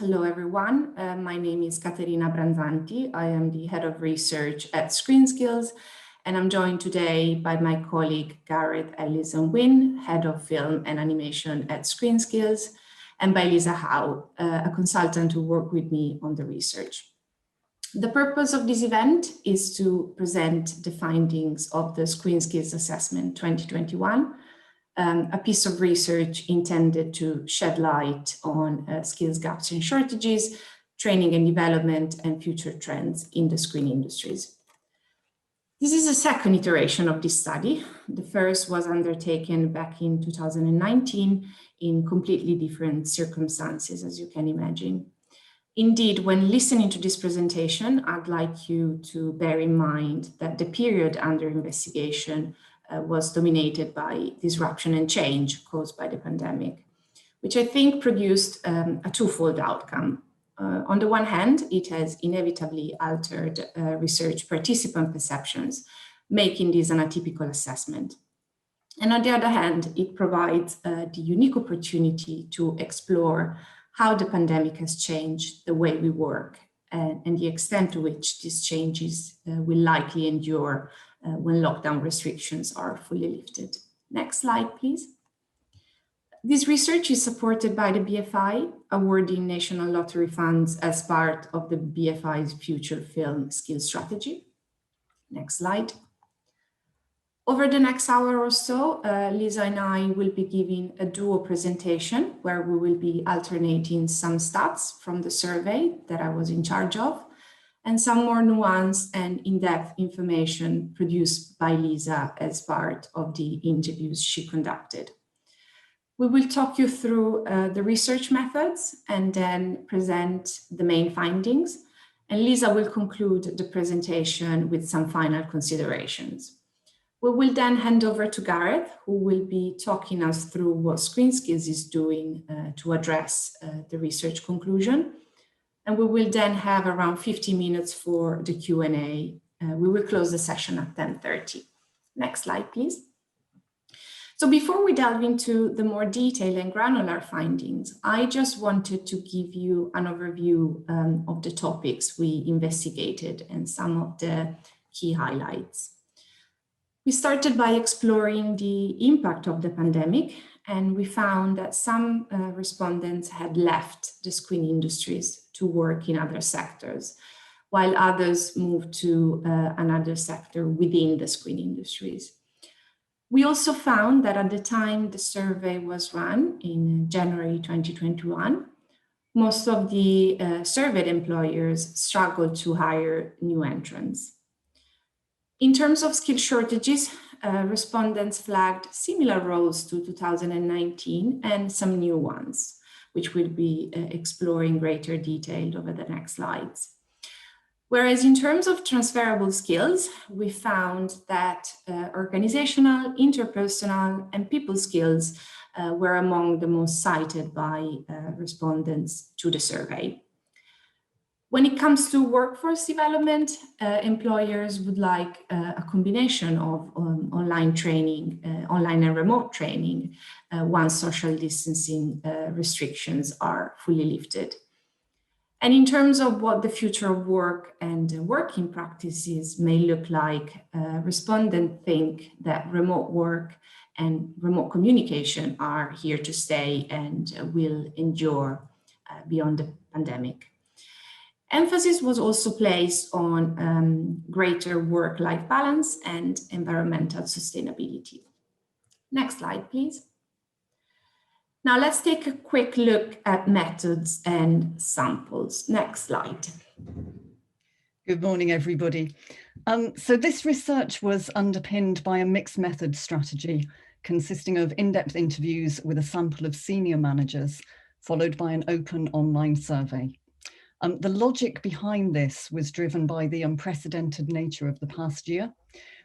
Hello, everyone. My name is Caterina Branzanti. I am the head of research at ScreenSkills, and I'm joined today by my colleague Gareth Ellison-Wynn, head of film and animation at ScreenSkills, and by Lisa Howe, a consultant who worked with me on the research. The purpose of this event is to present the findings of the ScreenSkills Assessment 2021, a piece of research intended to shed light on skills gaps and shortages, training and development, and future trends in the screen industries. This is a second iteration of this study. The first was undertaken back in 2019 in completely different circumstances, as you can imagine. Indeed, when listening to this presentation, I'd like you to bear in mind that the period under investigation was dominated by disruption and change caused by the pandemic, which I think produced a twofold outcome. On the one hand, it has inevitably altered research participant perceptions, making this an atypical assessment. And on the other hand, it provides the unique opportunity to explore how the pandemic has changed the way we work and the extent to which these changes will likely endure when lockdown restrictions are fully lifted. Next slide, please. This research is supported by the BFI, awarding national lottery funds as part of the BFI's future film skills strategy. Next slide. Over the next hour or so, Lisa and I will be giving a duo presentation where we will be alternating some stats from the survey that I was in charge of and some more nuanced and in-depth information produced by Lisa as part of the interviews she conducted. We will talk you through the research methods and then present the main findings. And Lisa will conclude the presentation with some final considerations. We will then hand over to Gareth, who will be talking us through what ScreenSkills is doing to address the research conclusion. And we will then have around 50 minutes for the Q&A. We will close the session at 10:30. Next slide, please. So before we delve into the more detailed and granular findings, I just wanted to give you an overview of the topics we investigated and some of the key highlights. We started by exploring the impact of the pandemic, and we found that some respondents had left the screen industries to work in other sectors, while others moved to another sector within the screen industries. We also found that at the time the survey was run in January 2021, most of the surveyed employers struggled to hire new entrants. In terms of skill shortages, respondents flagged similar roles to 2019 and some new ones, which we'll be exploring in greater detail over the next slides. Whereas in terms of transferable skills, we found that organizational, interpersonal, and people skills were among the most cited by respondents to the survey. When it comes to workforce development, employers would like a combination of online training, online and remote training, once social distancing restrictions are fully lifted. And in terms of what the future of work and working practices may look like, respondents think that remote work and remote communication are here to stay and will endure beyond the pandemic. Emphasis was also placed on greater work-life balance and environmental sustainability. Next slide, please. Now let's take a quick look at methods and samples. Next slide. Good morning, everybody. So this research was underpinned by a mixed method strategy consisting of in-depth interviews with a sample of senior managers, followed by an open online survey. The logic behind this was driven by the unprecedented nature of the past year.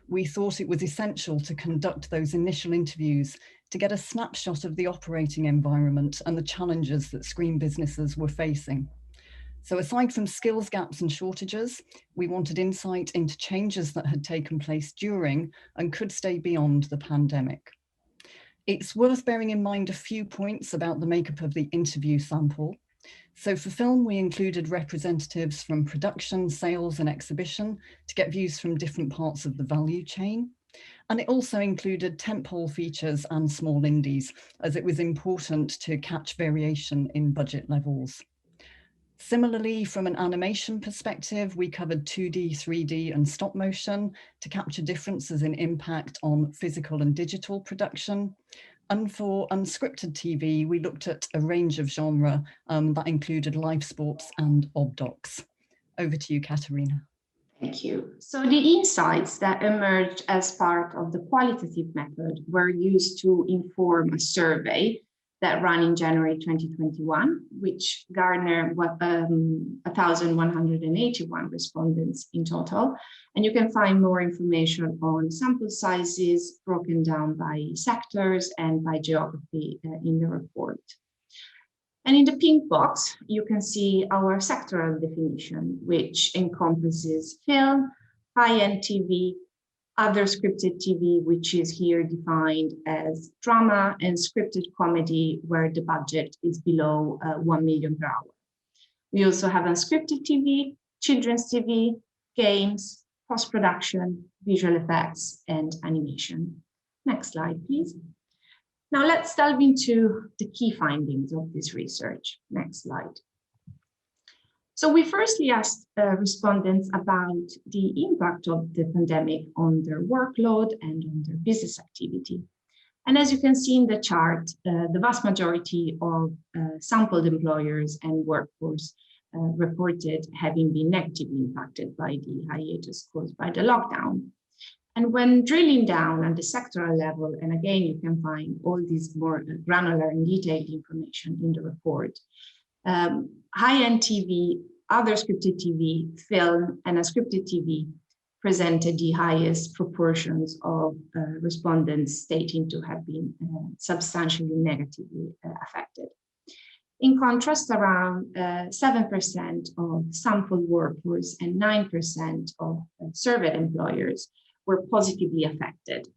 We thought it was essential to conduct those initial interviews to get a snapshot of the operating environment and the challenges that screen businesses were facing. So aside from skills gaps and shortages, we wanted insight into changes that had taken place during and could stay beyond the pandemic. It's worth bearing in mind a few points about the makeup of the interview sample. So for film, we included representatives from production, sales and exhibition to get views from different parts of the value chain. And it also included tentpole features and small indies, as it was important to catch variation in budget levels. Similarly, from an animation perspective, we covered 2D, 3D and stop motion to capture differences in impact on physical and digital production. And for unscripted TV, we looked at a range of genre that included live sports and obdocs. Over to you, Caterina. Thank you. So the insights that emerged as part of the qualitative method were used to inform a survey that ran in January 2021, which garnered 1,181 respondents in total. And you can find more information on sample sizes broken down by sectors and by geography in the report. And in the pink box, you can see our sectoral definition, which encompasses film, high-end TV, other scripted TV, which is here defined as drama, and scripted comedy, where the budget is below 1 million per hour. We also have unscripted TV, children's TV, games, post-production, visual effects, and animation. Next slide, please. Now let's delve into the key findings of this research. Next slide. So we firstly asked respondents about the impact of the pandemic on their workload and on their business activity. And as you can see in the chart, the vast majority of sampled employers and workforce reported having been negatively impacted by the hiatus caused by the lockdown. And when drilling down at the sectoral level, and again, you can find all this more granular and detailed information in the report, high-end TV, other scripted TV, film, and unscripted TV presented the highest proportions of respondents stating to have been substantially negatively affected. In contrast, around 7% of sampled workforce and 9% of surveyed employers were positively affected,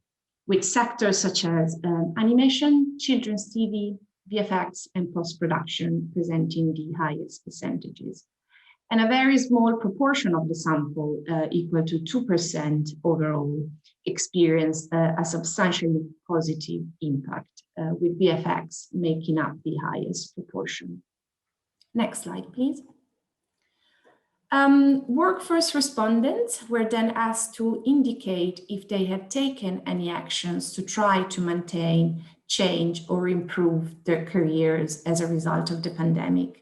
with sectors such as animation, children's TV, VFX, and post-production presenting the highest percentages. And a very small proportion of the sample, equal to 2% overall, experienced a substantially positive impact, with VFX making up the highest proportion. Next slide, please. Workforce respondents were then asked to indicate if they had taken any actions to try to maintain, change, or improve their careers as a result of the pandemic.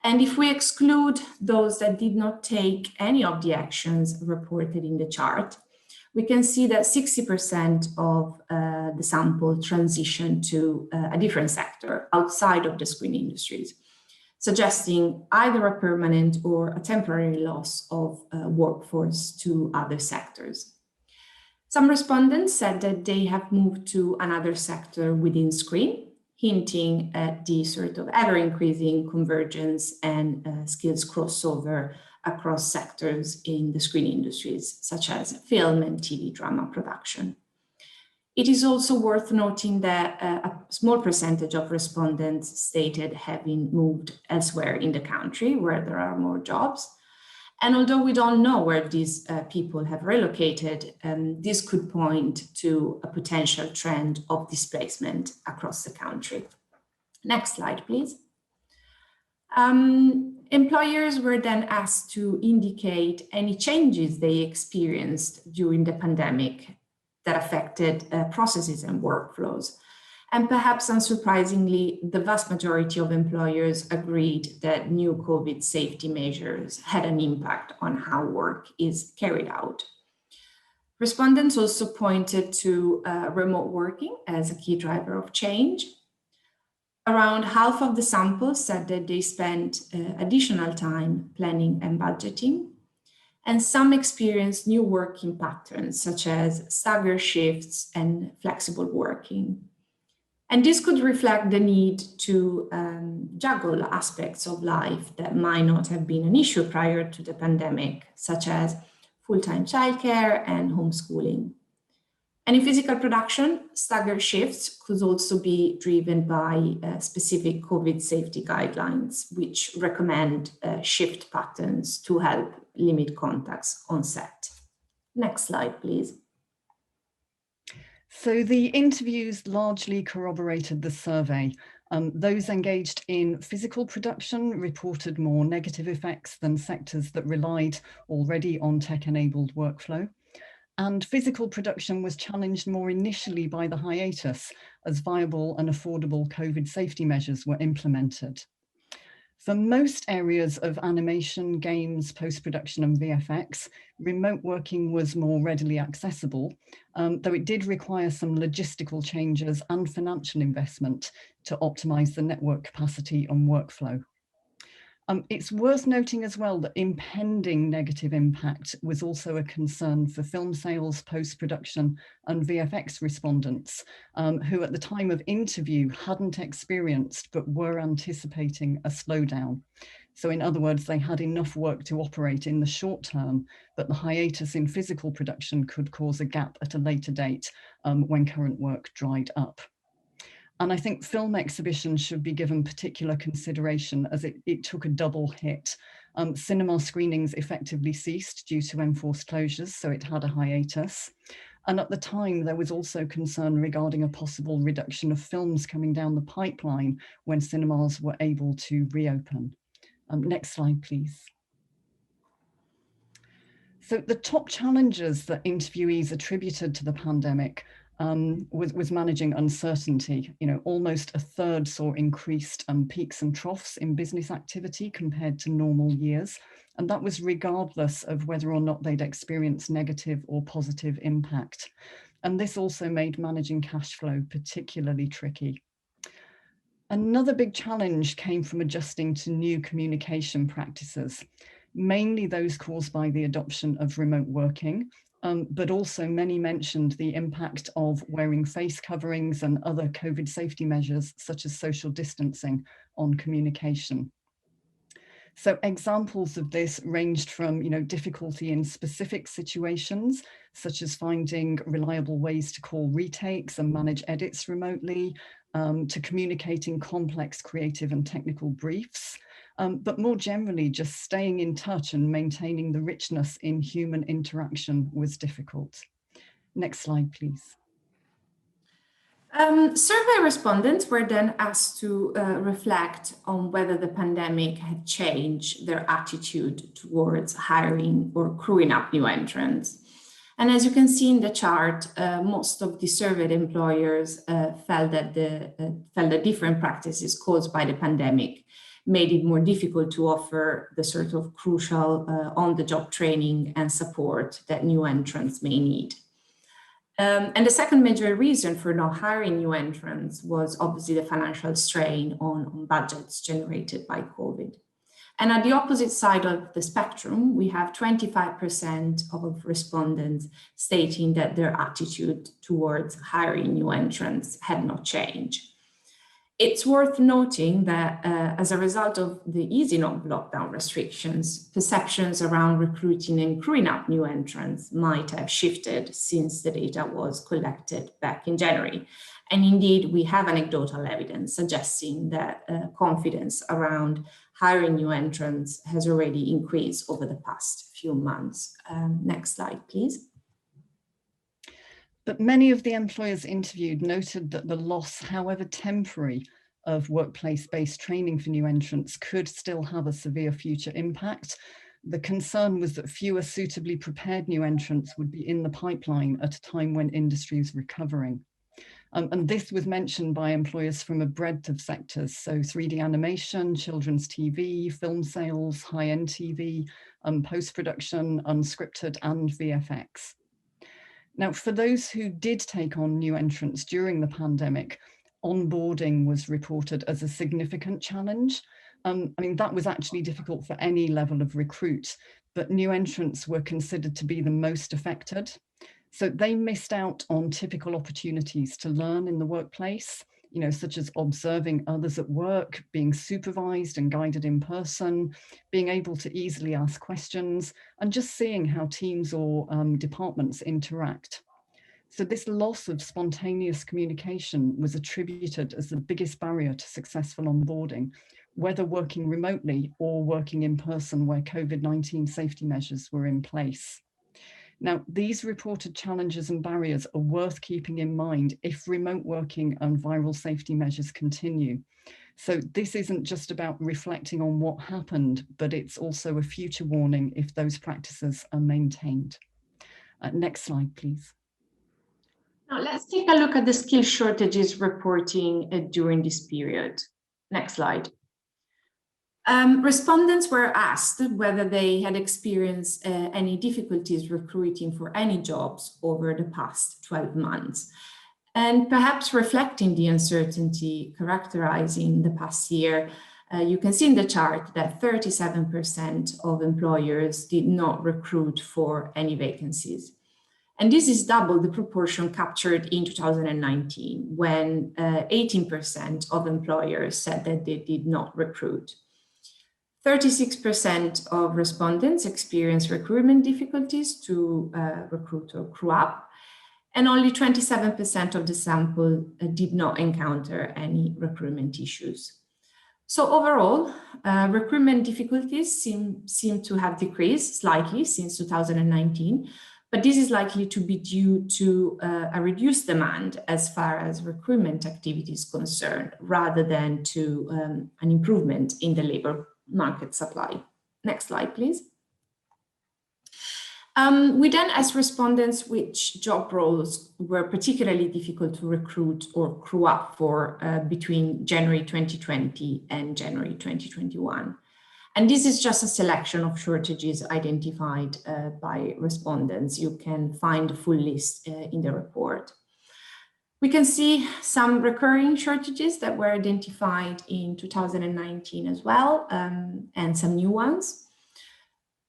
And if we exclude those that did not take any of the actions reported in the chart, we can see that 60% of the sample transitioned to a different sector outside of the screen industries, suggesting either a permanent or a temporary loss of workforce to other sectors. Some respondents said that they have moved to another sector within screen, hinting at the sort of ever-increasing convergence and skills crossover across sectors in the screen industries, such as film and TV drama production. It is also worth noting that a small percentage of respondents stated having moved elsewhere in the country where there are more jobs. And although we don't know where these people have relocated, this could point to a potential trend of displacement across the country. Next slide, please. Employers were then asked to indicate any changes they experienced during the pandemic that affected processes and workflows. And perhaps unsurprisingly, the vast majority of employers agreed that new COVID safety measures had an impact on how work is carried out. Respondents also pointed to remote working as a key driver of change. Around half of the sample said that they spent additional time planning and budgeting. And some experienced new working patterns, such as staggered shifts and flexible working. And this could reflect the need to juggle aspects of life that might not have been an issue prior to the pandemic, such as full-time childcare and homeschooling. And in physical production, staggered shifts could also be driven by specific COVID safety guidelines, which recommend shift patterns to help limit contacts on set. Next slide, please. So the interviews largely corroborated the survey. Those engaged in physical production reported more negative effects than sectors that relied already on tech-enabled workflow. And physical production was challenged more initially by the hiatus as viable and affordable COVID safety measures were implemented. For most areas of animation, games, post-production and VFX, remote working was more readily accessible, though it did require some logistical changes and financial investment to optimize the network capacity and workflow. It's worth noting as well that impending negative impact was also a concern for film sales, post-production and VFX respondents, who at the time of interview hadn't experienced but were anticipating a slowdown. So in other words, they had enough work to operate in the short term, but the hiatus in physical production could cause a gap at a later date when current work dried up. And I think film exhibitions should be given particular consideration as it took a double hit. Cinema screenings effectively ceased due to enforced closures, so it had a hiatus. And at the time, there was also concern regarding a possible reduction of films coming down the pipeline when cinemas were able to reopen. Next slide, please. So the top challenges that interviewees attributed to the pandemic was managing uncertainty. Almost a third saw increased peaks and troughs in business activity compared to normal years. And that was regardless of whether or not they'd experienced negative or positive impact. And this also made managing cash flow particularly tricky. Another big challenge came from adjusting to new communication practices, mainly those caused by the adoption of remote working. But also many mentioned the impact of wearing face coverings and other COVID safety measures, such as social distancing, on communication. So examples of this ranged from difficulty in specific situations, such as finding reliable ways to call retakes and manage edits remotely, to communicating complex creative and technical briefs. But more generally, just staying in touch and maintaining the richness in human interaction was difficult. Next slide, please. Survey respondents were then asked to reflect on whether the pandemic had changed their attitude towards hiring or crewing up new entrants. And as you can see in the chart, most of the surveyed employers felt that different practices caused by the pandemic made it more difficult to offer the sort of crucial on-the-job training and support that new entrants may need. And the second major reason for not hiring new entrants was obviously the financial strain on budgets generated by COVID. And at the opposite side of the spectrum, we have 25% of respondents stating that their attitude towards hiring new entrants had not changed. It's worth noting that as a result of the easing of lockdown restrictions, perceptions around recruiting and crewing up new entrants might have shifted since the data was collected back in January. And indeed, we have anecdotal evidence suggesting that confidence around hiring new entrants has already increased over the past few months. Next slide, please. But many of the employers interviewed noted that the loss, however temporary, of workplace-based training for new entrants could still have a severe future impact. The concern was that fewer suitably prepared new entrants would be in the pipeline at a time when industry is recovering. And this was mentioned by employers from a breadth of sectors, so 3D animation, children's TV, film sales, high-end TV, post-production, unscripted, and VFX. Now, for those who did take on new entrants during the pandemic, onboarding was reported as a significant challenge. That was actually difficult for any level of recruit, but new entrants were considered to be the most affected. So they missed out on typical opportunities to learn in the workplace, such as observing others at work, being supervised and guided in person, being able to easily ask questions, and just seeing how teams or departments interact. So this loss of spontaneous communication was attributed as the biggest barrier to successful onboarding, whether working remotely or working in person where COVID-19 safety measures were in place. Now, these reported challenges and barriers are worth keeping in mind if remote working and viral safety measures continue. So this isn't just about reflecting on what happened, but it's also a future warning if those practices are maintained. Next slide, please. Now let's take a look at the skill shortages reporting during this period. Next slide. Respondents were asked whether they had experienced any difficulties recruiting for any jobs over the past 12 months. And perhaps reflecting the uncertainty characterizing the past year, you can see in the chart that 37% of employers did not recruit for any vacancies. And this is double the proportion captured in 2019, when 18% of employers said that they did not recruit. 36% of respondents experienced recruitment difficulties to recruit or crew up, and only 27% of the sample did not encounter any recruitment issues. So overall, recruitment difficulties seem to have decreased slightly since 2019, but this is likely to be due to a reduced demand as far as recruitment activity is concerned, rather than to an improvement in the labor market supply. Next slide, please. We then asked respondents which job roles were particularly difficult to recruit or crew up for between January 2020 and January 2021. And this is just a selection of shortages identified by respondents. You can find the full list in the report. We can see some recurring shortages that were identified in 2019 as well, and some new ones.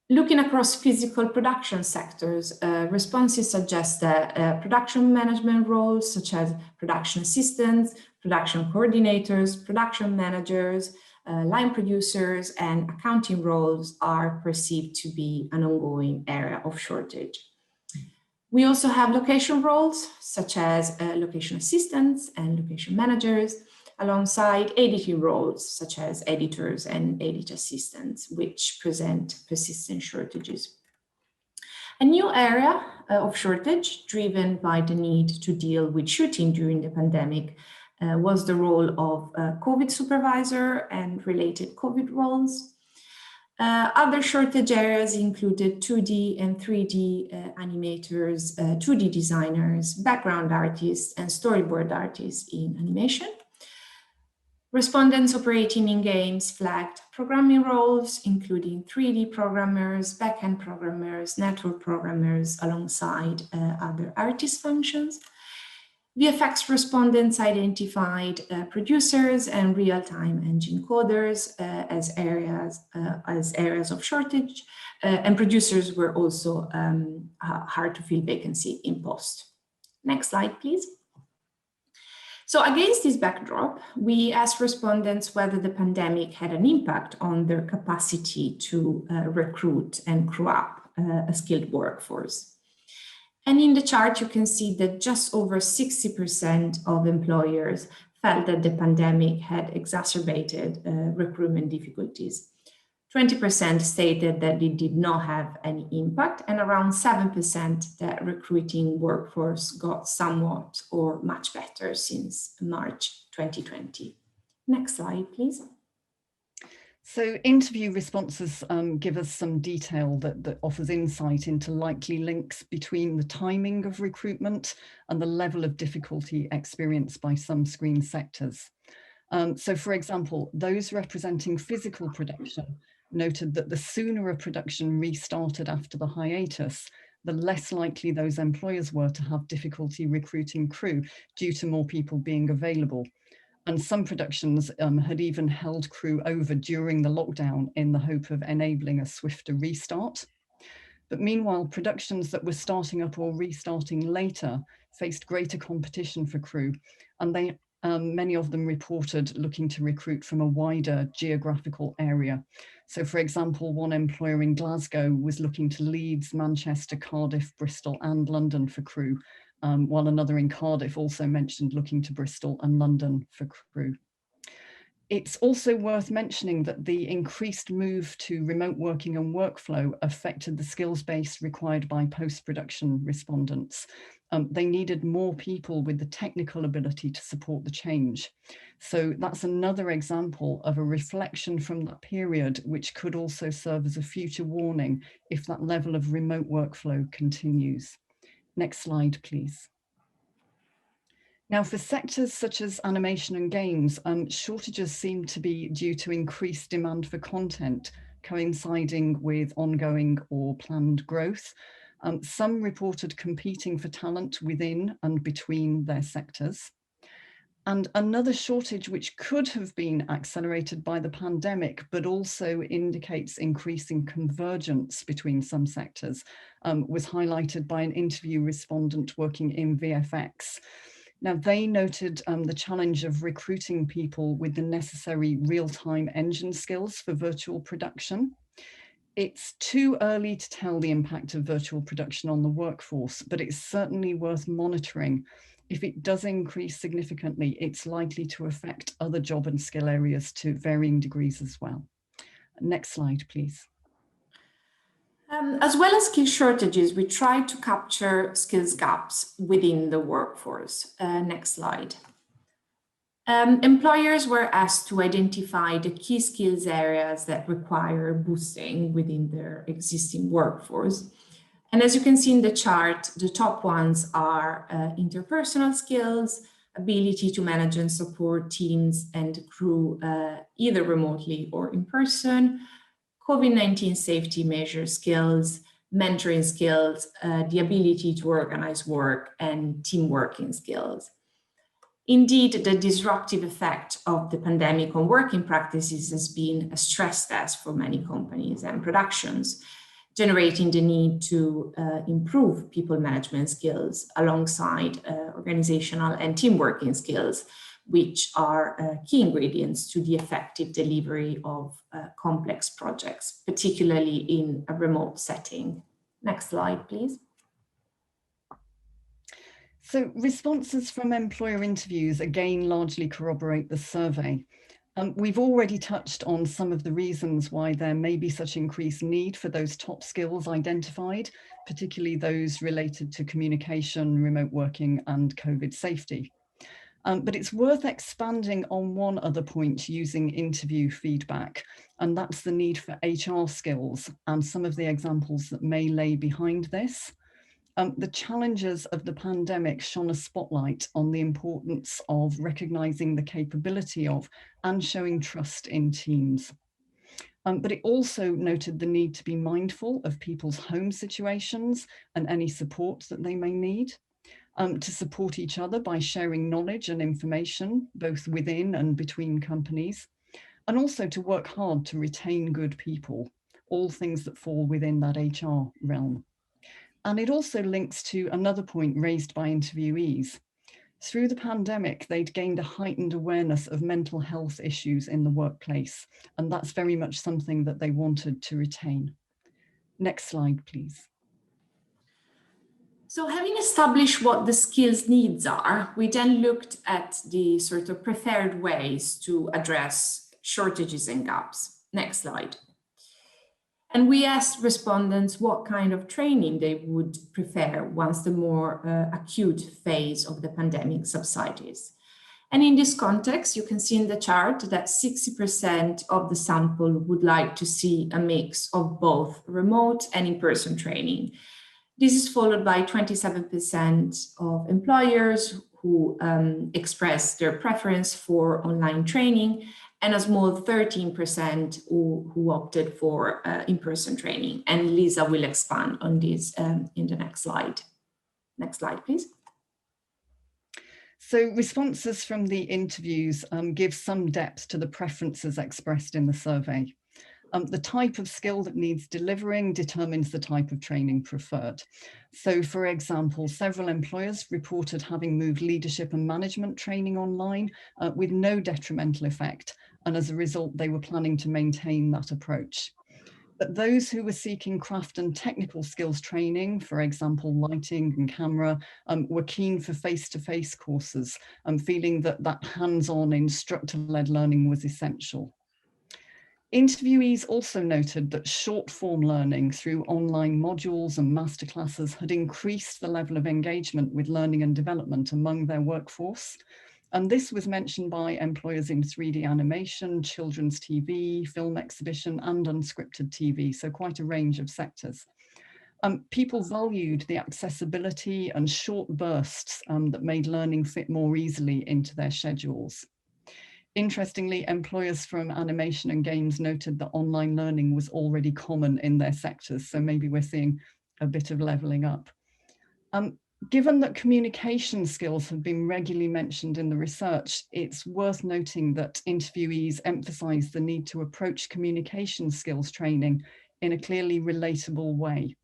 Looking across physical production sectors, responses suggest that production management roles such as production assistants, production coordinators, production managers, line producers, and accounting roles are perceived to be an ongoing area of shortage. We also have location roles such as location assistants and location managers, alongside editing roles such as editors and edit assistants, which present persistent shortages. A new area of shortage driven by the need to deal with shooting during the pandemic was the role of COVID supervisor and related COVID roles. Other shortage areas included 2D and 3D animators, 2D designers, background artists, and storyboard artists in animation. Respondents operating in games flagged programming roles, including 3D programmers, backend programmers, network programmers, alongside other artist functions. VFX respondents identified producers and real-time engine coders as areas of shortage, and producers were also hard to fill vacancy in post. Next slide, please. So against this backdrop, we asked respondents whether the pandemic had an impact on their capacity to recruit and crew up a skilled workforce. And in the chart, you can see that just over 60% of employers felt that the pandemic had exacerbated recruitment difficulties. 20% stated that it did not have any impact, and around 7% that recruiting workforce got somewhat or much better since March 2020. Next slide, please. So interview responses give us some detail that offers insight into likely links between the timing of recruitment and the level of difficulty experienced by some screen sectors. So for example, those representing physical production noted that the sooner a production restarted after the hiatus, the less likely those employers were to have difficulty recruiting crew due to more people being available. And some productions had even held crew over during the lockdown in the hope of enabling a swifter restart. But meanwhile, productions that were starting up or restarting later faced greater competition for crew, and many of them reported looking to recruit from a wider geographical area. So for example, one employer in Glasgow was looking to Leeds, Manchester, Cardiff, Bristol and London for crew, while another in Cardiff also mentioned looking to Bristol and London for crew. It's also worth mentioning that the increased move to remote working and workflow affected the skills base required by post-production respondents. They needed more people with the technical ability to support the change. So that's another example of a reflection from that period, which could also serve as a future warning if that level of remote workflow continues. Next slide, please. Now, for sectors such as animation and games, shortages seem to be due to increased demand for content coinciding with ongoing or planned growth. Some reported competing for talent within and between their sectors. And another shortage which could have been accelerated by the pandemic, but also indicates increasing convergence between some sectors, was highlighted by an interview respondent working in VFX. Now, they noted the challenge of recruiting people with the necessary real-time engine skills for virtual production. It's too early to tell the impact of virtual production on the workforce, but it's certainly worth monitoring. If it does increase significantly, it's likely to affect other job and skill areas to varying degrees as well. Next slide, please. As well as skill shortages, we try to capture skills gaps within the workforce. Next slide. Employers were asked to identify the key skills areas that require boosting within their existing workforce. And as you can see in the chart, the top ones are interpersonal skills, ability to manage and support teams and crew either remotely or in person, COVID-19 safety measure skills, mentoring skills, the ability to organize work, and team working skills. Indeed, the disruptive effect of the pandemic on working practices has been a stress test for many companies and productions, generating the need to improve people management skills alongside organizational and team working skills, which are key ingredients to the effective delivery of complex projects, particularly in a remote setting. Next slide, please. So responses from employer interviews again largely corroborate the survey. We've already touched on some of the reasons why there may be such increased need for those top skills identified, particularly those related to communication, remote working, and COVID safety. But it's worth expanding on one other point using interview feedback, and that's the need for HR skills and some of the examples that may lay behind this. The challenges of the pandemic shone a spotlight on the importance of recognizing the capability of and showing trust in teams. But it also noted the need to be mindful of people's home situations and any support that they may need. To support each other by sharing knowledge and information, both within and between companies, and also to work hard to retain good people, all things that fall within that HR realm. And it also links to another point raised by interviewees. Through the pandemic, they'd gained a heightened awareness of mental health issues in the workplace, and that's very much something that they wanted to retain. Next slide, please. So having established what the skills needs are, we then looked at the sort of preferred ways to address shortages and gaps. Next slide. And we asked respondents what kind of training they would prefer once the more acute phase of the pandemic subsides. And in this context, you can see in the chart that 60% of the sample would like to see a mix of both remote and in-person training. This is followed by 27% of employers who express their preference for online training, and a small 13% who opted for in-person training. And Lisa will expand on this in the next slide. Next slide, please. So responses from the interviews give some depth to the preferences expressed in the survey. The type of skill that needs delivering determines the type of training preferred. So, for example, several employers reported having moved leadership and management training online with no detrimental effect. And as a result, they were planning to maintain that approach. But those who were seeking craft and technical skills training, for example, lighting and camera, were keen for face-to-face courses, feeling that that hands-on instructor-led learning was essential. Interviewees also noted that short-form learning through online modules and masterclasses had increased the level of engagement with learning and development among their workforce. And this was mentioned by employers in 3D animation, children's TV, film exhibition, and unscripted TV, so quite a range of sectors. People valued the accessibility and short bursts that made learning fit more easily into their schedules. Interestingly, employers from animation and games noted that online learning was already common in their sectors, so maybe we're seeing a bit of leveling up. Given that communication skills have been regularly mentioned in the research, it's worth noting that interviewees emphasise the need to approach communication skills training in a clearly relatable way.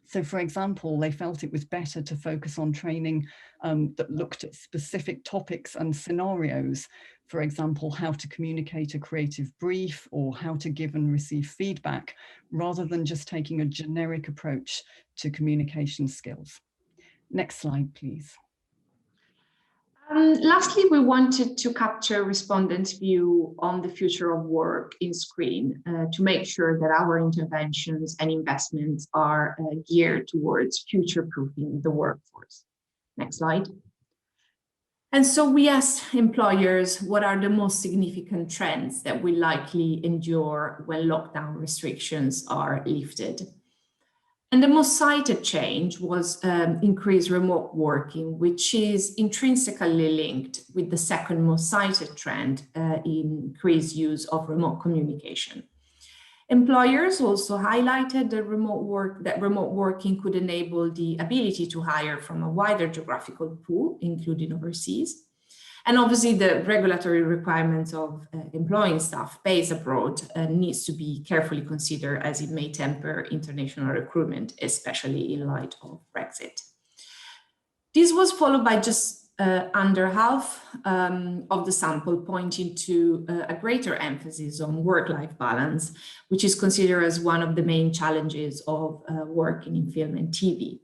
So, for example, they felt it was better to focus on training that looked at specific topics and scenarios. For example, how to communicate a creative brief or how to give and receive feedback, rather than just taking a generic approach to communication skills. Next slide, please. Lastly, we wanted to capture respondents' view on the future of work in Screen to make sure that our interventions and investments are geared towards future-proofing the workforce. Next slide. And so we asked employers what are the most significant trends that will likely endure when lockdown restrictions are lifted. And the most cited change was increased remote working, which is intrinsically linked with the second most cited trend, increased use of remote communication. Employers also highlighted that remote working could enable the ability to hire from a wider geographical pool, including overseas. And obviously the regulatory requirements of employing staff based abroad needs to be carefully considered, as it may temper international recruitment, especially in light of Brexit. This was followed by just under half of the sample pointing to a greater emphasis on work-life balance, which is considered as one of the main challenges of working in film and TV.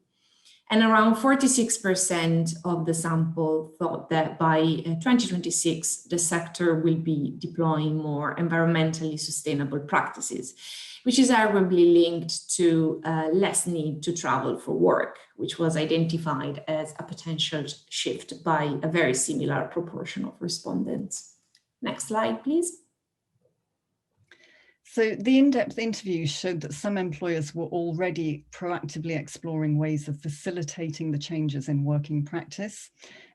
And around 46% of the sample thought that by 2026, the sector will be deploying more environmentally sustainable practices, which is arguably linked to less need to travel for work, which was identified as a potential shift by a very similar proportion of respondents. Next slide, please. So the in-depth interviews showed that some employers were already proactively exploring ways of facilitating the changes in working practice.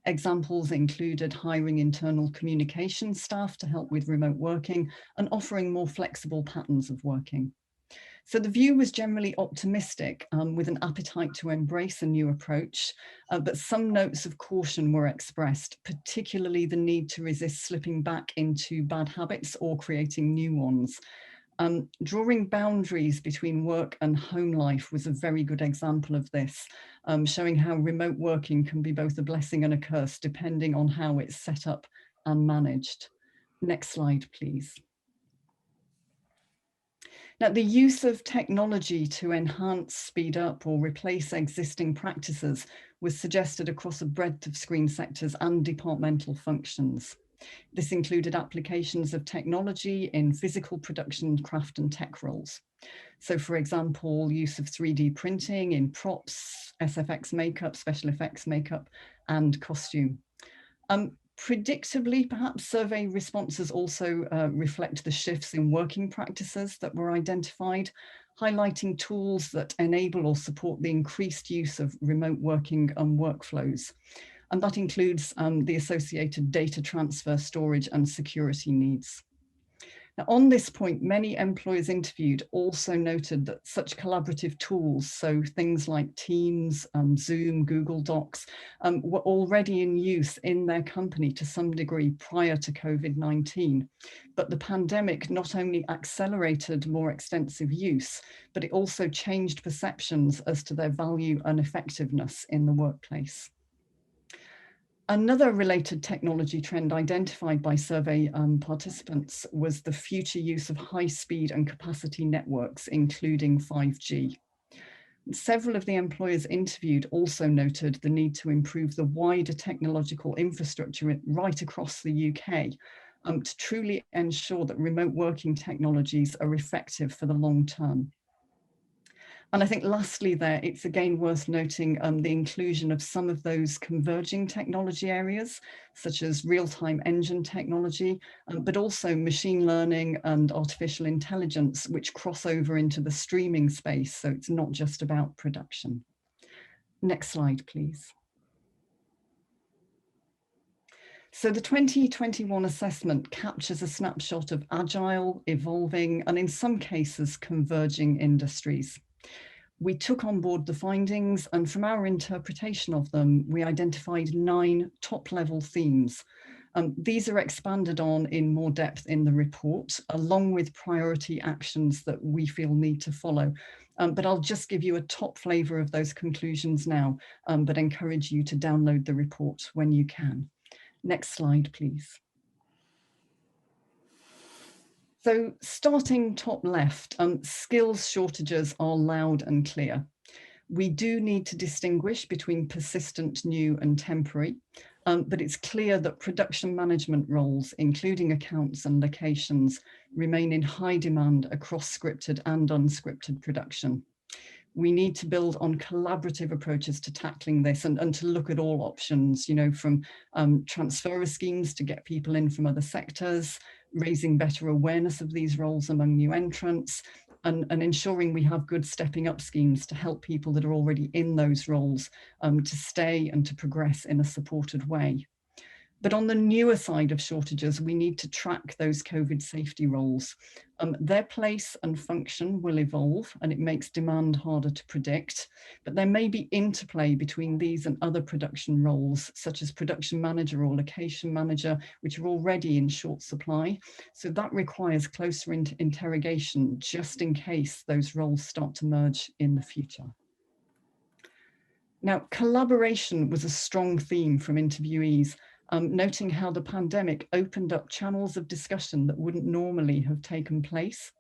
Examples included hiring internal communication staff to help with remote working and offering more flexible patterns of working. So the view was generally optimistic, with an appetite to embrace a new approach, but some notes of caution were expressed, particularly the need to resist slipping back into bad habits or creating new ones. Drawing boundaries between work and home life was a very good example of this, showing how remote working can be both a blessing and a curse depending on how it's set up and managed. Next slide, please. Now, the use of technology to enhance, speed up, or replace existing practices was suggested across a breadth of screen sectors and departmental functions. This included applications of technology in physical production, craft and tech roles. So for example, use of 3D printing in props, SFX makeup, special effects makeup, and costume. Predictably, perhaps survey responses also reflect the shifts in working practices that were identified, highlighting tools that enable or support the increased use of remote working and workflows. And that includes the associated data transfer, storage, and security needs. Now, on this point, many employers interviewed also noted that such collaborative tools, so things like Teams, Zoom, Google Docs, were already in use in their company to some degree prior to COVID-19. But the pandemic not only accelerated more extensive use, but it also changed perceptions as to their value and effectiveness in the workplace. Another related technology trend identified by survey participants was the future use of high-speed and capacity networks, including 5G. Several of the employers interviewed also noted the need to improve the wider technological infrastructure right across the UK to truly ensure that remote working technologies are effective for the long term. And I think lastly there, it's again worth noting the inclusion of some of those converging technology areas, such as real-time engine technology, but also machine learning and artificial intelligence, which cross over into the streaming space. So it's not just about production. Next slide, please. So the 2021 assessment captures a snapshot of agile, evolving, and in some cases, converging industries. We took on board the findings, and from our interpretation of them, we identified 9 top-level themes. These are expanded on in more depth in the report, along with priority actions that we feel need to follow. But I'll just give you a top flavour of those conclusions now, but encourage you to download the report when you can. Next slide, please. So starting top left, skills shortages are loud and clear. We do need to distinguish between persistent, new and temporary, but it's clear that production management roles, including accounts and locations, remain in high demand across scripted and unscripted production. We need to build on collaborative approaches to tackling this and to look at all options, you know, from transfer schemes to get people in from other sectors, raising better awareness of these roles among new entrants, and ensuring we have good stepping up schemes to help people that are already in those roles to stay and to progress in a supported way. But on the newer side of shortages, we need to track those COVID safety roles. Their place and function will evolve, and it makes demand harder to predict, but there may be interplay between these and other production roles, such as production manager or location manager, which are already in short supply. So that requires closer interrogation, just in case those roles start to merge in the future. Now, collaboration was a strong theme from interviewees, noting how the pandemic opened up channels of discussion that wouldn't normally have taken place.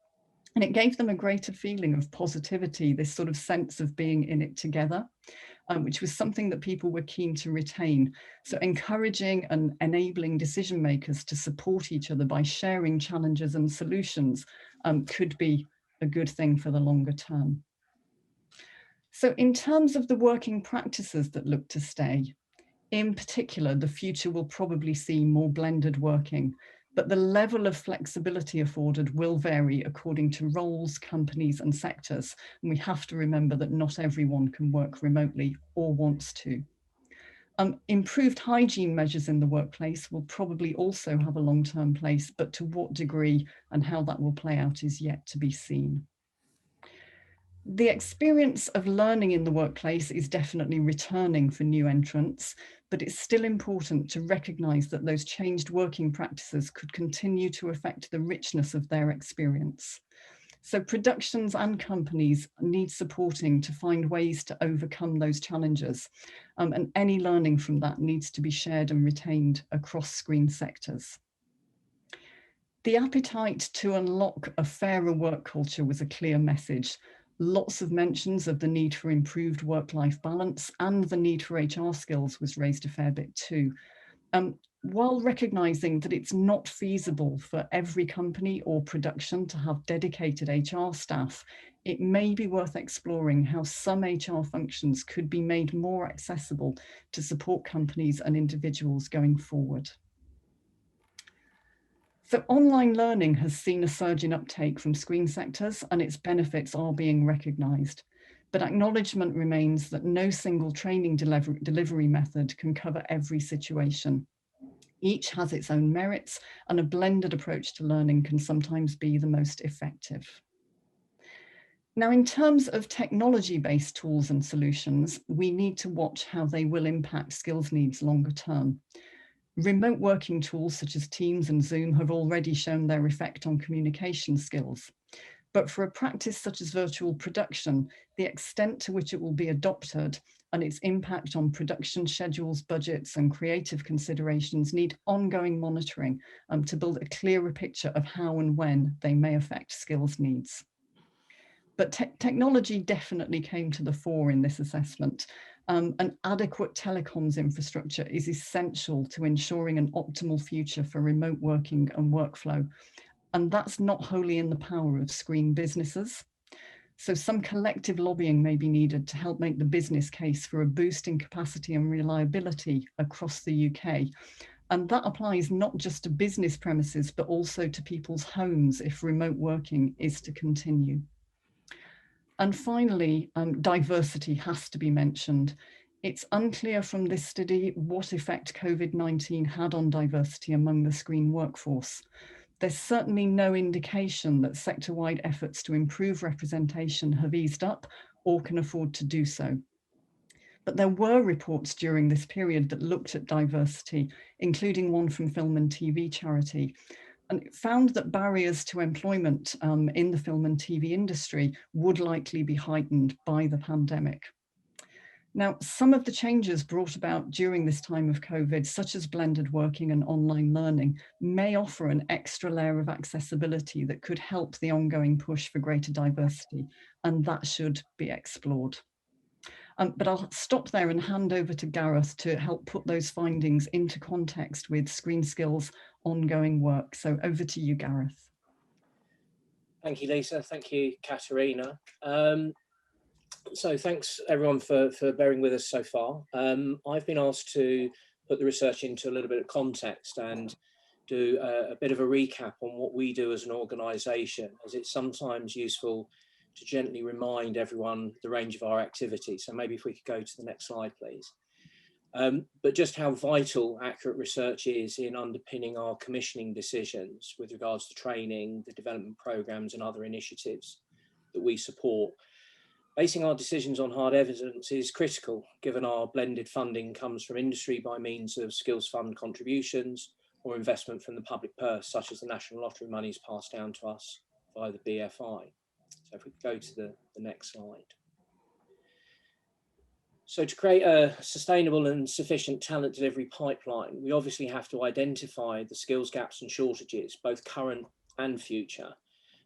And it gave them a greater feeling of positivity, this sort of sense of being in it together, which was something that people were keen to retain. So encouraging and enabling decision makers to support each other by sharing challenges and solutions could be a good thing for the longer term. So in terms of the working practices that look to stay, in particular, the future will probably see more blended working, but the level of flexibility afforded will vary according to roles, companies and sectors. And we have to remember that not everyone can work remotely or wants to. Improved hygiene measures in the workplace will probably also have a long-term place, but to what degree and how that will play out is yet to be seen. The experience of learning in the workplace is definitely returning for new entrants, but it's still important to recognise that those changed working practices could continue to affect the richness of their experience. So productions and companies need supporting to find ways to overcome those challenges, and any learning from that needs to be shared and retained across screen sectors. The appetite to unlock a fairer work culture was a clear message. Lots of mentions of the need for improved work-life balance, and the need for HR skills was raised a fair bit too. While recognising that it's not feasible for every company or production to have dedicated HR staff, it may be worth exploring how some HR functions could be made more accessible to support companies and individuals going forward. So online learning has seen a surge in uptake from screen sectors, and its benefits are being recognised. But acknowledgement remains that no single training delivery method can cover every situation. Each has its own merits, and a blended approach to learning can sometimes be the most effective. Now, in terms of technology-based tools and solutions, we need to watch how they will impact skills needs longer term. Remote working tools such as Teams and Zoom have already shown their effect on communication skills. But for a practice such as virtual production, the extent to which it will be adopted and its impact on production schedules, budgets, and creative considerations need ongoing monitoring to build a clearer picture of how and when they may affect skills needs. But technology definitely came to the fore in this assessment. An adequate telecoms infrastructure is essential to ensuring an optimal future for remote working and workflow. And that's not wholly in the power of screen businesses. So some collective lobbying may be needed to help make the business case for a boost in capacity and reliability across the UK. And that applies not just to business premises, but also to people's homes if remote working is to continue. And finally, diversity has to be mentioned. It's unclear from this study what effect COVID-19 had on diversity among the screen workforce. There's certainly no indication that sector-wide efforts to improve representation have eased up or can afford to do so. But there were reports during this period that looked at diversity, including one from Film and TV Charity, and it found that barriers to employment in the film and TV industry would likely be heightened by the pandemic. Now, some of the changes brought about during this time of COVID, such as blended working and online learning, may offer an extra layer of accessibility that could help the ongoing push for greater diversity, and that should be explored. But I'll stop there and hand over to Gareth to help put those findings into context with ScreenSkills' ongoing work. So over to you, Gareth. Thank you, Lisa. Thank you, Caterina. So thanks everyone for bearing with us so far. I've been asked to put the research into a little bit of context and do a bit of a recap on what we do as an organisation, as it's sometimes useful to gently remind everyone the range of our activities. So maybe if we could go to the next slide, please. But just how vital accurate research is in underpinning our commissioning decisions with regards to training, the development programmes and other initiatives that we support. Basing our decisions on hard evidence is critical, given our blended funding comes from industry by means of skills fund contributions or investment from the public purse, such as the National Lottery monies passed down to us via the BFI. So if we go to the next slide. So to create a sustainable and sufficient talent delivery pipeline, we obviously have to identify the skills gaps and shortages, both current and future.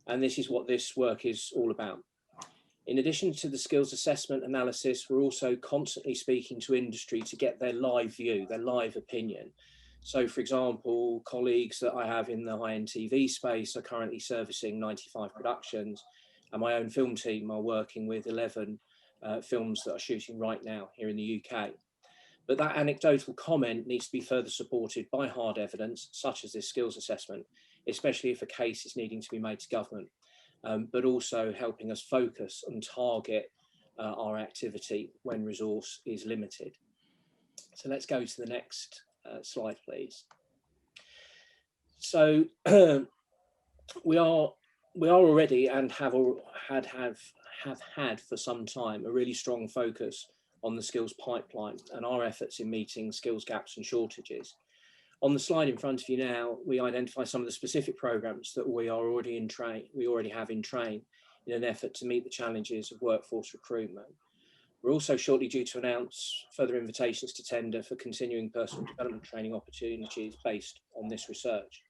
And this is what this work is all about. In addition to the skills assessment analysis, we're also constantly speaking to industry to get their live view, their live opinion. So for example, colleagues that I have in the high-end TV space are currently servicing 95 productions, and my own film team are working with 11 films that are shooting right now here in the UK. But that anecdotal comment needs to be further supported by hard evidence, such as this skills assessment, especially if a case is needing to be made to government, but also helping us focus and target our activity when resource is limited. So let's go to the next slide, please. So we are already and have had for some time a really strong focus on the skills pipeline and our efforts in meeting skills gaps and shortages. On the slide in front of you now, we identify some of the specific programs that we already have in train in an effort to meet the challenges of workforce recruitment. We're also shortly due to announce further invitations to tender for continuing personal development training opportunities based on this research.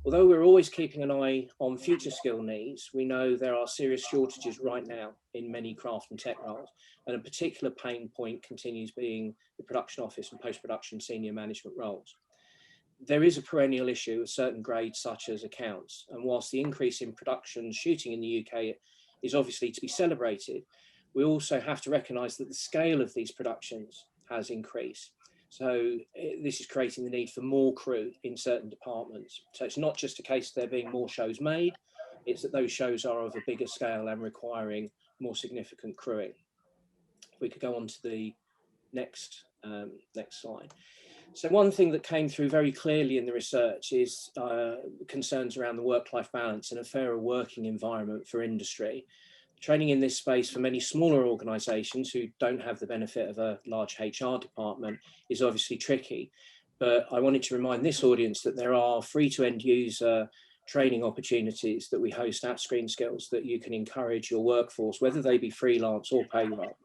Although we're always keeping an eye on future skill needs, we know there are serious shortages right now in many craft and tech roles, and a particular pain point continues being the production office and post-production senior management roles. There is a perennial issue of certain grades such as accounts, and whilst the increase in production shooting in the UK is obviously to be celebrated, we also have to recognise that the scale of these productions has increased. So this is creating the need for more crew in certain departments. So it's not just a case of there being more shows made, it's that those shows are of a bigger scale and requiring more significant crewing. If we could go on to the next slide. So one thing that came through very clearly in the research is concerns around the work-life balance and a fairer working environment for industry. Training in this space for many smaller organisations who don't have the benefit of a large HR department is obviously tricky, but I wanted to remind this audience that there are free to end user training opportunities that we host at ScreenSkills that you can encourage your workforce, whether they be freelance or payroll,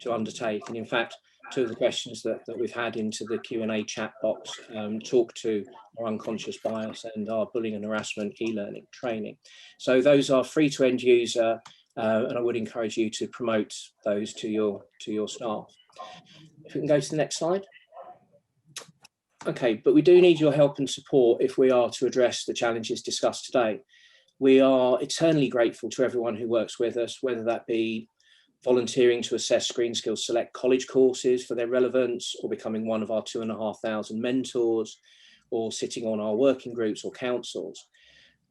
to undertake. And in fact, two of the questions that we've had into the Q&A chat box talk to our unconscious bias and our bullying and harassment e-learning training. So those are free to end user, and I would encourage you to promote those to your staff. If we can go to the next slide. Okay, but we do need your help and support if we are to address the challenges discussed today. We are eternally grateful to everyone who works with us, whether that be volunteering to assess ScreenSkills Select college courses for their relevance, or becoming one of our 2,500 mentors, or sitting on our working groups or councils.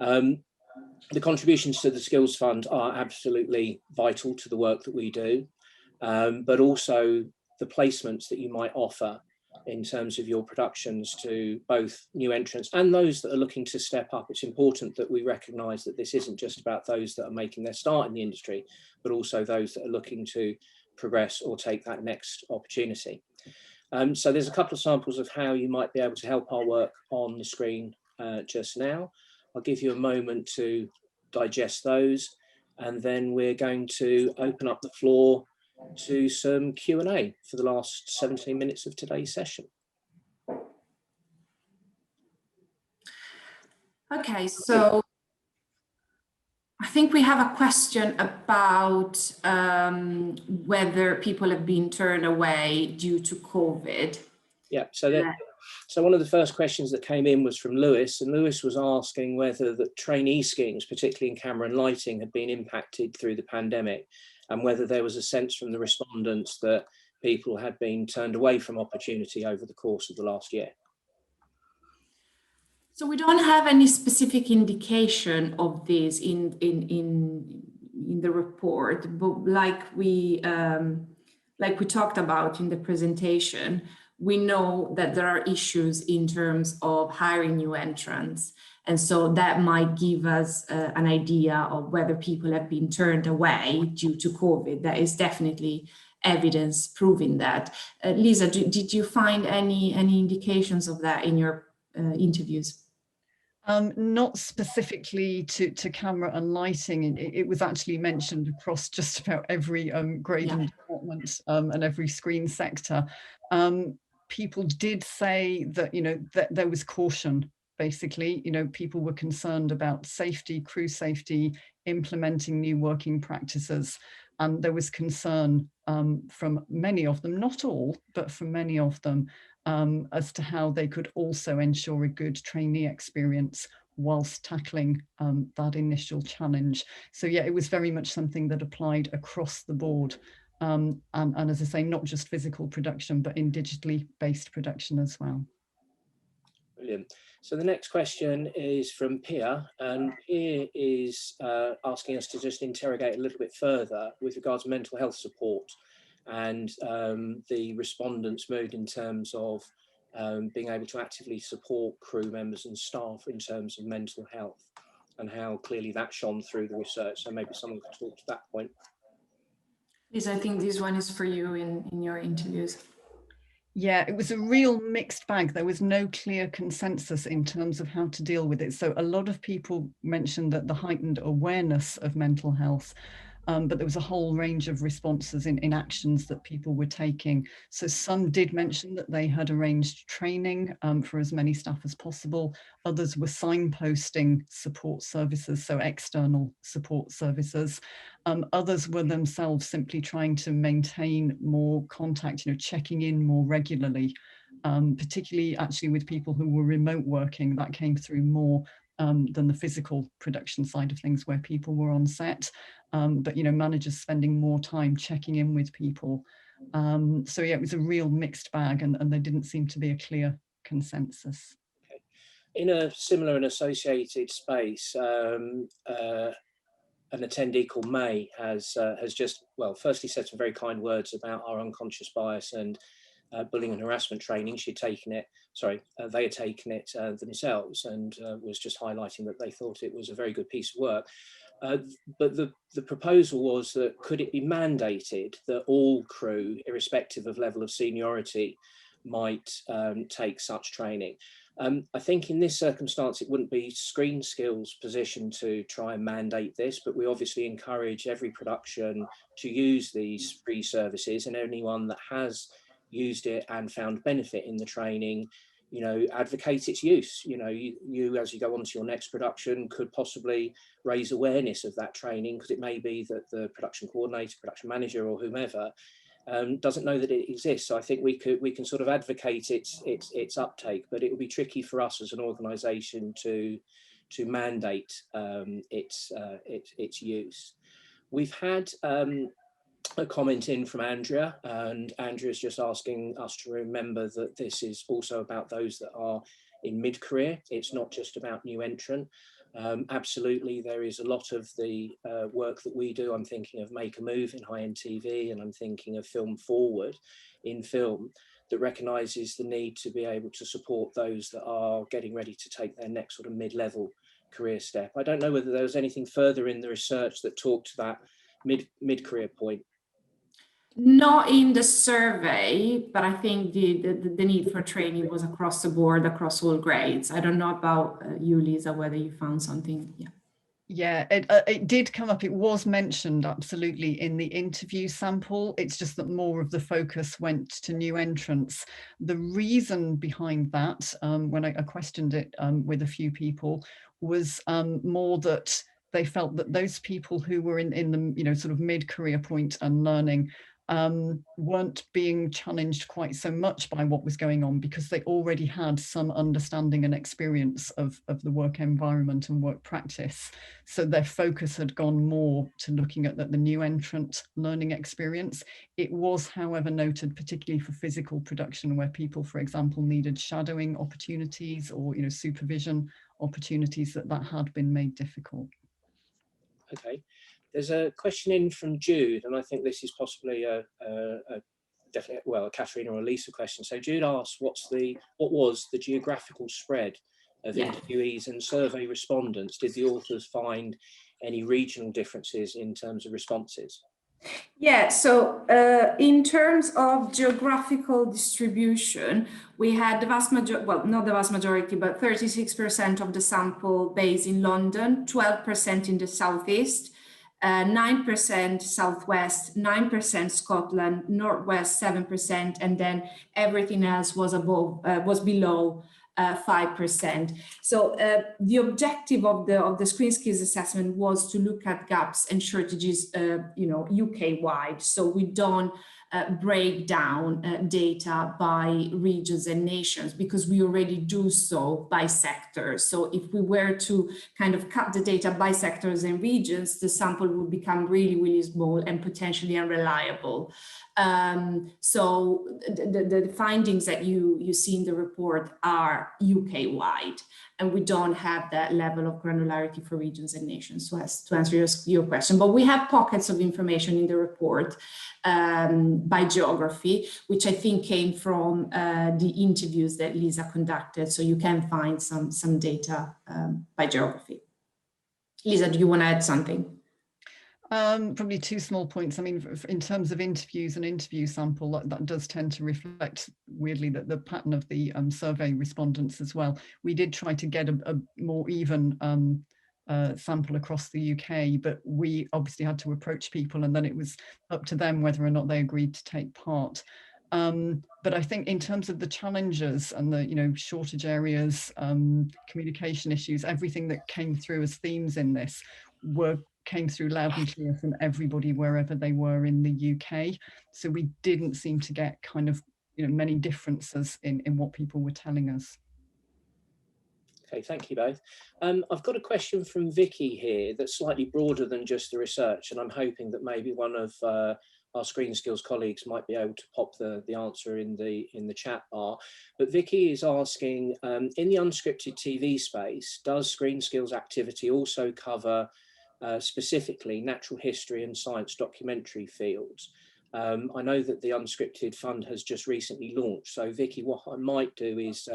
The contributions to the Skills Fund are absolutely vital to the work that we do, but also the placements that you might offer in terms of your productions to both new entrants and those that are looking to step up. It's important that we recognise that this isn't just about those that are making their start in the industry, but also those that are looking to progress or take that next opportunity. So there's a couple of samples of how you might be able to help our work on the screen just now. I'll give you a moment to digest those, and then we're going to open up the floor to some Q&A for the last 17 minutes of today's session. Okay, so I think we have a question about whether people have been turned away due to COVID. Yeah, so one of the first questions that came in was from Lewis, and Lewis was asking whether the trainee schemes, particularly in camera and lighting, had been impacted through the pandemic, and whether there was a sense from the respondents that people had been turned away from opportunity over the course of the last year. So we don't have any specific indication of this in the report, but like we talked about in the presentation, we know that there are issues in terms of hiring new entrants. And so that might give us an idea of whether people have been turned away due to COVID. There is definitely evidence proving that. Lisa, did you find any indications of that in your interviews? Not specifically to camera and lighting. It was actually mentioned across just about every grade and department and every screen sector. People did say that, that there was caution. Basically, people were concerned about safety, crew safety, implementing new working practices. And there was concern from many of them, not all, but from many of them, as to how they could also ensure a good trainee experience whilst tackling that initial challenge. So yeah, it was very much something that applied across the board. And as I say, not just physical production, but in digitally based production as well. Brilliant. So the next question is from Pia, and Pia is asking us to just interrogate a little bit further with regards to mental health support and the respondents' mood in terms of being able to actively support crew members and staff in terms of mental health, and how clearly that shone through the research. So maybe someone could talk to that point. Lisa, I think this one is for you in your interviews. Yeah, it was a real mixed bag. There was no clear consensus in terms of how to deal with it. So a lot of people mentioned that the heightened awareness of mental health, but there was a whole range of responses in actions that people were taking. So some did mention that they had arranged training for as many staff as possible. Others were signposting support services, so external support services. Others were themselves simply trying to maintain more contact, checking in more regularly, particularly actually with people who were remote working. That came through more than the physical production side of things where people were on set. But managers spending more time checking in with people. So yeah, it was a real mixed bag, and there didn't seem to be a clear consensus. Okay. In a similar and associated space, an attendee called May has just, well, firstly said some very kind words about our unconscious bias and bullying and harassment training. She'd taken it, they had taken it themselves, and was just highlighting that they thought it was a very good piece of work. But the proposal was that could it be mandated that all crew, irrespective of level of seniority, might take such training? I think in this circumstance, it wouldn't be ScreenSkills' position to try and mandate this, but we obviously encourage every production to use these free services, and anyone that has used it and found benefit in the training, you know, advocate its use. You know, you as you go on to your next production could possibly raise awareness of that training, because it may be that the production coordinator, production manager, or whomever doesn't know that it exists. So I think we can sort of advocate its uptake, but it will be tricky for us as an organisation to mandate its use. We've had a comment in from Andrea, and Andrea is just asking us to remember that this is also about those that are in mid-career. It's not just about new entrant. Absolutely, there is a lot of the work that we do. I'm thinking of Make a Move in high-end TV, and I'm thinking of Film Forward in film, that recognises the need to be able to support those that are getting ready to take their next sort of mid-level career step. I don't know whether there was anything further in the research that talked to that mid-career point. Not in the survey, but I think the need for training was across the board, across all grades. I don't know about you, Lisa, whether you found something. Yeah. Yeah, it did come up. It was mentioned absolutely in the interview sample. It's just that more of the focus went to new entrants. The reason behind that, when I questioned it with a few people, was more that they felt that those people who were in the, you know, sort of mid-career point and learning weren't being challenged quite so much by what was going on, because they already had some understanding and experience of the work environment and work practice. So their focus had gone more to looking at the new entrant learning experience. It was, however, noted, particularly for physical production, where people, for example, needed shadowing opportunities or, you know, supervision opportunities, that had been made difficult. Okay. There's a question in from Jude, and I think this is possibly definitely, well, a Caterina or a Lisa question. So Jude asks, what was the geographical spread of interviewees and survey respondents? Did the authors find any regional differences in terms of responses? Yeah, so in terms of geographical distribution, we had the vast majority, well, not the vast majority, but 36% of the sample based in London, 12% in the Southeast, 9% Southwest, 9% Scotland, Northwest 7%, and then everything else was below 5%. So the objective of the ScreenSkills assessment was to look at gaps and shortages, you know, UK-wide. So we don't break down data by regions and nations, because we already do so by sectors. So if we were to kind of cut the data by sectors and regions, the sample would become really, really small and potentially unreliable. So the findings that you see in the report are UK-wide, and we don't have that level of granularity for regions and nations, so as to answer your question. But we have pockets of information in the report by geography, which I think came from the interviews that Lisa conducted, so you can find some data by geography. Lisa, do you want to add something? Probably two small points. I mean, in terms of interviews and interview sample, that does tend to reflect, weirdly, the pattern of the survey respondents as well. We did try to get a more even sample across the UK, but we obviously had to approach people, and then it was up to them whether or not they agreed to take part. But I think in terms of the challenges and the, you know, shortage areas, communication issues, everything that came through as themes in this came through loud and clear from everybody wherever they were in the UK. So we didn't seem to get kind of, you know, many differences in what people were telling us. Okay, thank you both. I've got a question from Vicky here that's slightly broader than just the research, and I'm hoping that maybe one of our ScreenSkills colleagues might be able to pop the answer in the chat bar. But Vicky is asking, in the unscripted TV space, does ScreenSkills activity also cover specifically natural history and science documentary fields? I know that the Unscripted Fund has just recently launched. So Vicky, what I might do is,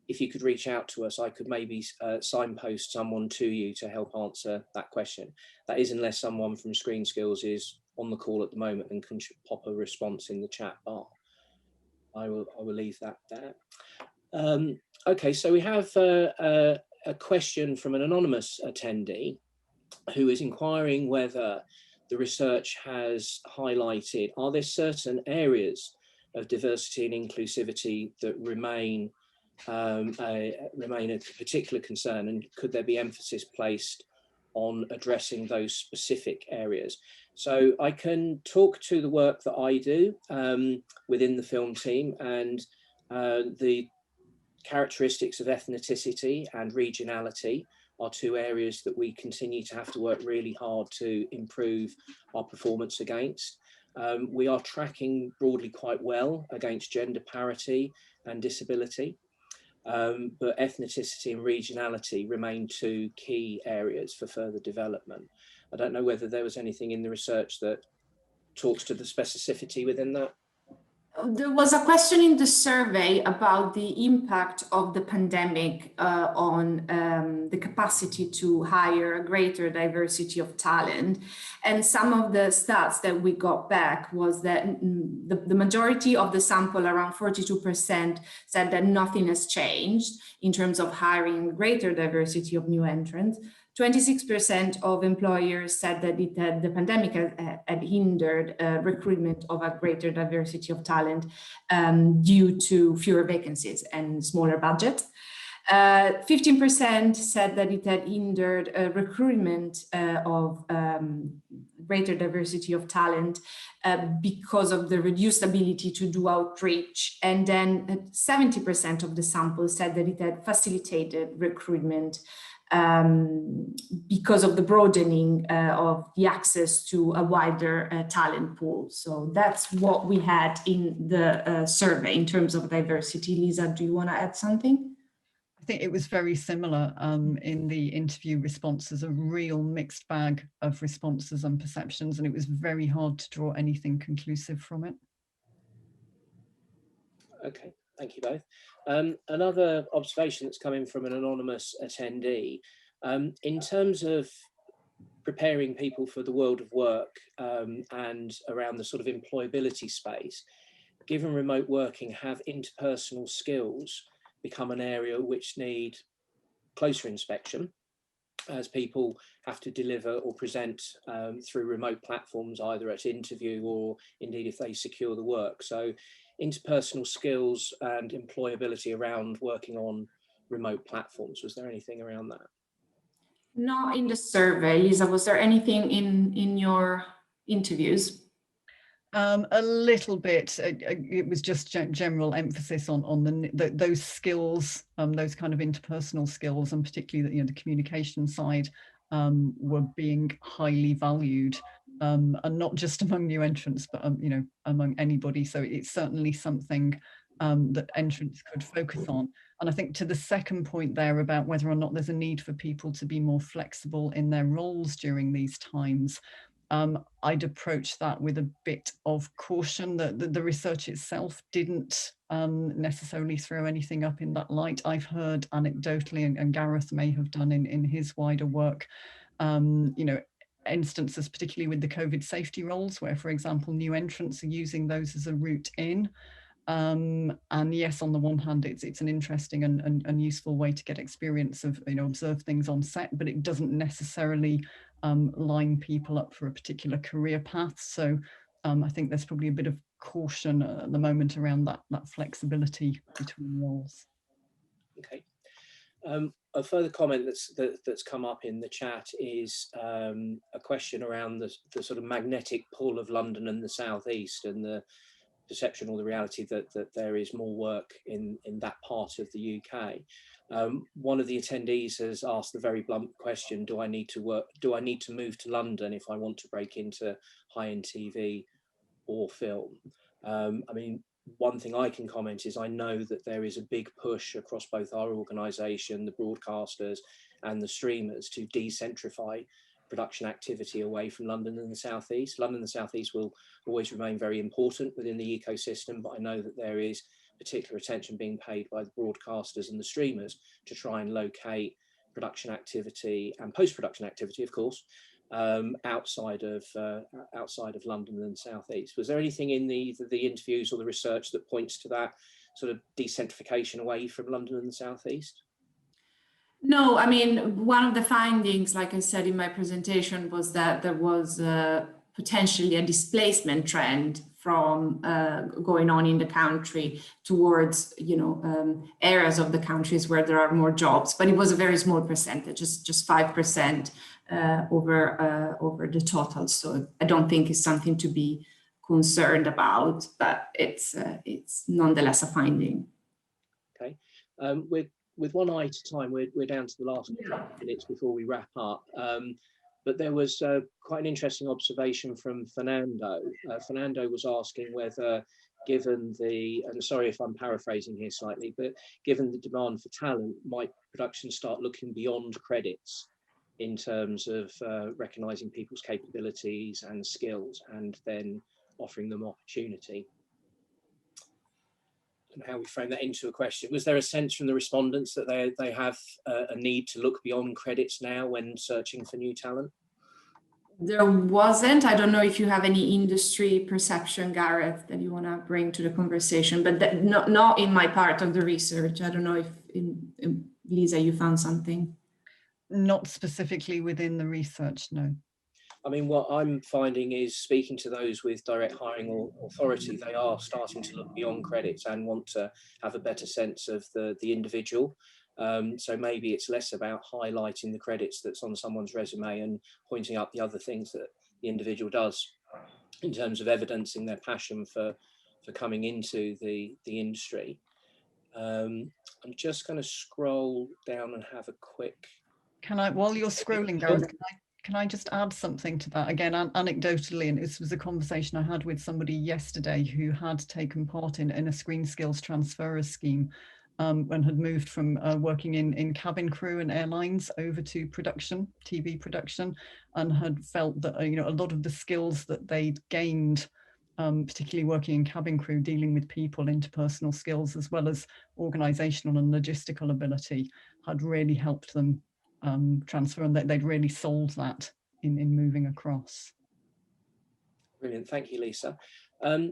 if you could reach out to us, I could maybe signpost someone to you to help answer that question. That is, unless someone from ScreenSkills is on the call at the moment and can pop a response in the chat bar. I will leave that there. Okay, so we have a question from an anonymous attendee who is inquiring whether the research has highlighted, are there certain areas of diversity and inclusivity that remain a particular concern, and could there be emphasis placed on addressing those specific areas? So I can talk to the work that I do within the film team, and the characteristics of ethnicity and regionality are two areas that we continue to have to work really hard to improve our performance against. We are tracking broadly quite well against gender parity and disability, but ethnicity and regionality remain two key areas for further development. I don't know whether there was anything in the research that talks to the specificity within that. There was a question in the survey about the impact of the pandemic on the capacity to hire a greater diversity of talent. And some of the stats that we got back was that the majority of the sample, around 42%, said that nothing has changed in terms of hiring greater diversity of new entrants. 26% of employers said that the pandemic had hindered recruitment of a greater diversity of talent due to fewer vacancies and smaller budgets. 15% said that it had hindered recruitment of greater diversity of talent because of the reduced ability to do outreach. And then 70% of the sample said that it had facilitated recruitment because of the broadening of the access to a wider talent pool. So that's what we had in the survey in terms of diversity. Lisa, do you want to add something? I think it was very similar in the interview responses, a real mixed bag of responses and perceptions, and it was very hard to draw anything conclusive from it. Okay, thank you both. Another observation that's coming from an anonymous attendee, in terms of preparing people for the world of work and around the sort of employability space, given remote working, have interpersonal skills become an area which need closer inspection as people have to deliver or present through remote platforms, either at interview or indeed if they secure the work. So interpersonal skills and employability around working on remote platforms. Was there anything around that? Not in the survey. Lisa, was there anything in your interviews? A little bit. It was just general emphasis on those skills, those kind of interpersonal skills, and particularly the communication side were being highly valued, and not just among new entrants, but among anybody. So it's certainly something that entrants could focus on. And I think to the second point there about whether or not there's a need for people to be more flexible in their roles during these times, I'd approach that with a bit of caution. That the research itself didn't necessarily throw anything up in that light. I've heard anecdotally, and Gareth may have done in his wider work, instances, particularly with the COVID safety roles, where, for example, new entrants are using those as a route in. And yes, on the one hand, it's an interesting and useful way to get experience of, observe things on set, but it doesn't necessarily line people up for a particular career path. So I think there's probably a bit of caution at the moment around that flexibility between roles. Okay. A further comment that's come up in the chat is a question around the sort of magnetic pull of London and the southeast, and the perception or the reality that there is more work in that part of the UK. One of the attendees has asked the very blunt question: do I need to move to London if I want to break into high-end TV or film? I mean, one thing I can comment is I know that there is a big push across both our organisation, the broadcasters and the streamers, to decentrify production activity away from London and the southeast. London and the southeast will always remain very important within the ecosystem, but I know that there is particular attention being paid by the broadcasters and the streamers to try and locate production activity and post-production activity, of course, outside of London and the southeast. Was there anything in the interviews or the research that points to that sort of decentrification away from London and the southeast? No, I mean, one of the findings, like I said in my presentation, was that there was potentially a displacement trend from going on in the country towards, areas of the countries where there are more jobs, but it was a very small percentage, just 5% over the total. So I don't think it's something to be concerned about, but it's nonetheless a finding. Okay, with one eye to time, we're down to the last minutes before we wrap up. But there was quite an interesting observation from Fernando. Fernando was asking whether, given the, and sorry if I'm paraphrasing here slightly, but given the demand for talent, might production start looking beyond credits in terms of recognising people's capabilities and skills and then offering them opportunity? And how we frame that into a question. Was there a sense from the respondents that they have a need to look beyond credits now when searching for new talent? There wasn't. I don't know if you have any industry perception, Gareth, that you want to bring to the conversation, but not in my part of the research. I don't know if Lisa, you found something. Not specifically within the research, no. I mean, what I'm finding is speaking to those with direct hiring or authority, they are starting to look beyond credits and want to have a better sense of the individual. So maybe it's less about highlighting the credits that's on someone's resume and pointing out the other things that the individual does in terms of evidencing their passion for coming into the industry. I'm just going to scroll down and have a quick... Can I, while you're scrolling, Gareth, can I just add something to that? Again, anecdotally, and this was a conversation I had with somebody yesterday who had taken part in a ScreenSkills transfer scheme and had moved from working in cabin crew and airlines over to production, TV production, and had felt that a lot of the skills that they'd gained, particularly working in cabin crew, dealing with people, interpersonal skills, as well as organisational and logistical ability, had really helped them transfer, and that they'd really sold that in moving across. Brilliant, thank you, Lisa.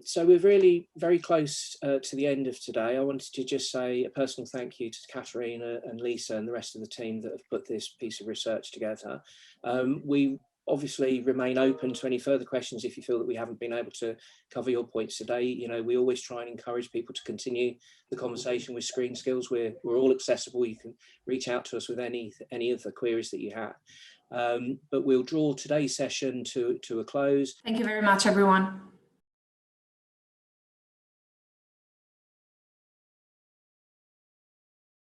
So we're really very close to the end of today. I wanted to just say a personal thank you to Caterina and Lisa and the rest of the team that have put this piece of research together. We obviously remain open to any further questions if you feel that we haven't been able to cover your points today. We always try and encourage people to continue the conversation with ScreenSkills. We're all accessible. You can reach out to us with any of the queries that you have. But we'll draw today's session to a close. Thank you very much, everyone.